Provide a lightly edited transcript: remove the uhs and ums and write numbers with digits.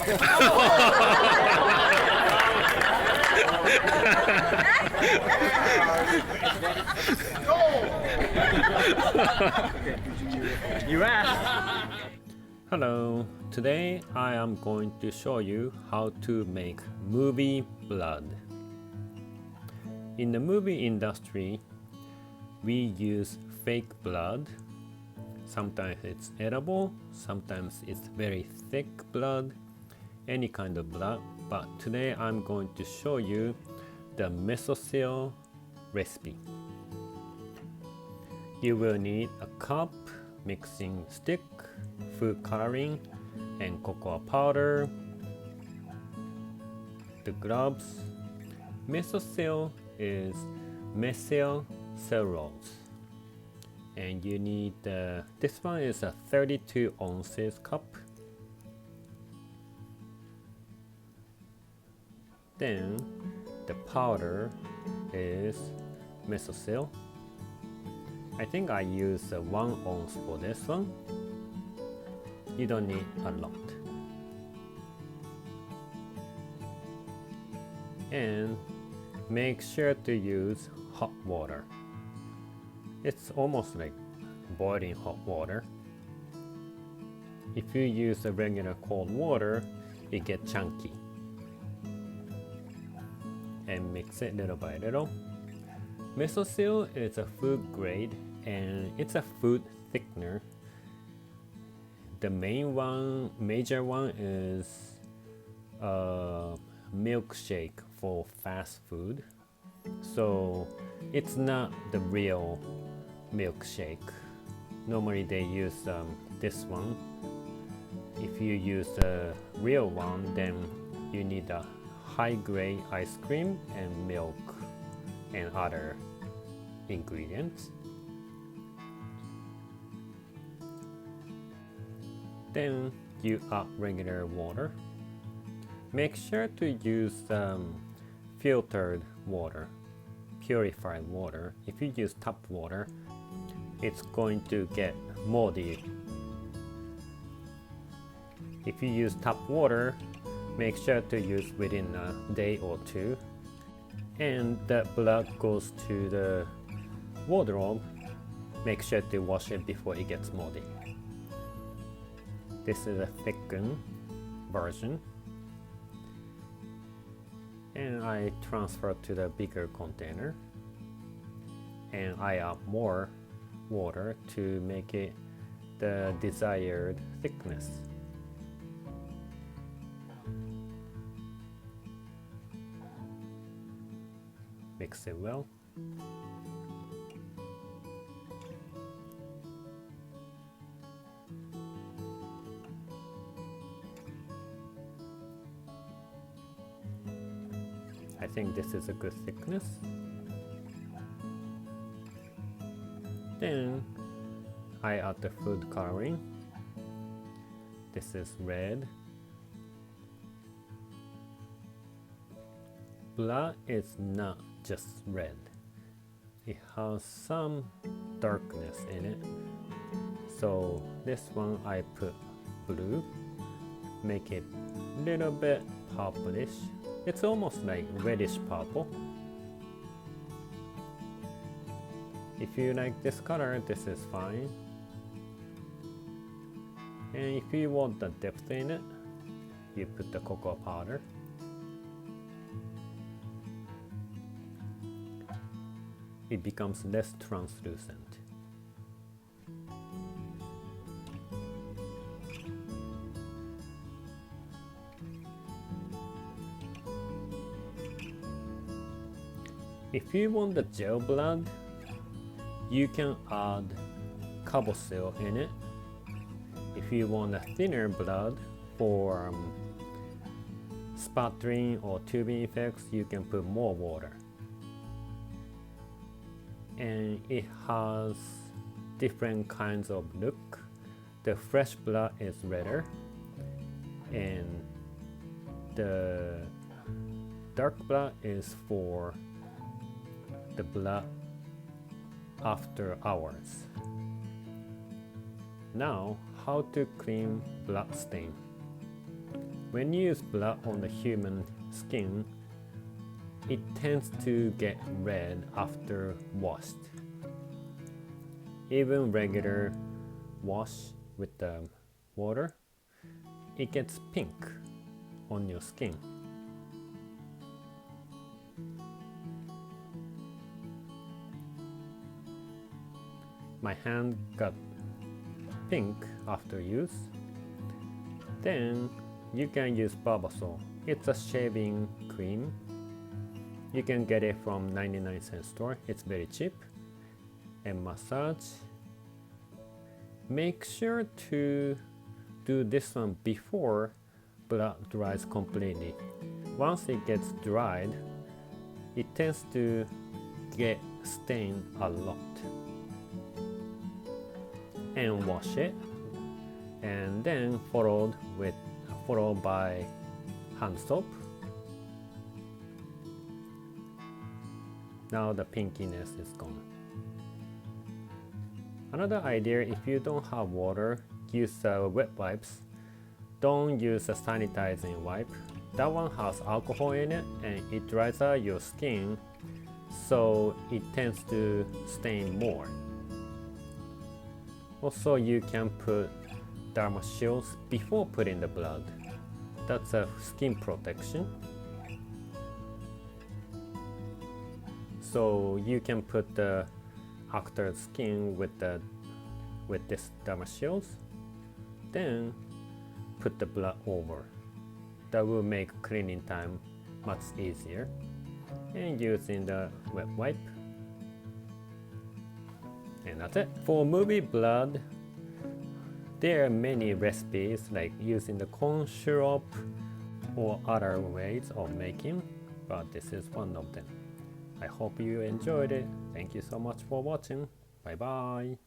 You asked. Hello, today I am going to show you how to make movie blood. In the movie industry, we use fake blood. Sometimes it's edible, sometimes it's very thick blood, any kind of blood. But today I'm going to show you the Methocil recipe. You will need a cup, mixing stick, food coloring, and cocoa powder, the gloves. Methocil is methyl cellulose, and you need this one is a 32 ounces cup. Then the powder is Methocil. I think I use 1 ounce for this one. You don't need a lot. And make sure to use hot water. It's almost like boiling hot water. If you use a regular cold water, it gets chunky. And mix it little by little. Methocil is a food grade and it's a food thickener. The major one is a milkshake for fast food. So it's not the real milkshake. Normally they use this one. If you use the real one, then you need a high-grade ice cream and milk and other ingredients. Then you add regular water. Make sure to use filtered water, purified water. If you use tap water, it's going to get moldy. If you use tap water, make sure to use within a day or two. And that blood goes to the wardrobe. Make sure to wash it before it gets moldy. This is a thickened version. And I transfer to the bigger container. And I add more water to make it the desired thickness. Mix it well. I think this is a good thickness. Then I add the food coloring. This is red. Blood is not just red. It has some darkness in it. So this one I put blue. Make it a little bit purplish. It's almost like reddish purple. If you like this color, this is fine. And if you want the depth in it, you put the cocoa powder. It becomes less translucent. If you want the gel blood, you can add carboxyl in it. If you want a thinner blood for sputtering or tubing effects, you can put more water. And it has different kinds of look. The fresh blood is redder, and the dark blood is for the blood after hours. Now, how to clean blood stain. when you use blood on the human skin, it tends to get red after washed. Even regular wash with the water, it gets pink on your skin. My hand got pink after use. Then you can use Barbasol. It's a shaving cream. You can get it from 99-cent store. It's very cheap. And massage. Make sure to do this one before blood dries completely. Once it gets dried, it tends to get stained a lot. And wash it, and then followed by hand soap. Now the pinkiness is gone. Another idea, if you don't have water, use wet wipes. Don't use a sanitizing wipe. That one has alcohol in it and it dries out your skin, so it tends to stain more. Also, you can put dermal shields before putting the blood. That's a skin protection. So you can put the actor's skin with this dermal shields, then put the blood over. That will make cleaning time much easier. And using the wet wipe. And that's it. For movie blood, there are many recipes like using the corn syrup or other ways of making, but this is one of them. I hope you enjoyed it. Thank you so much for watching. Bye bye.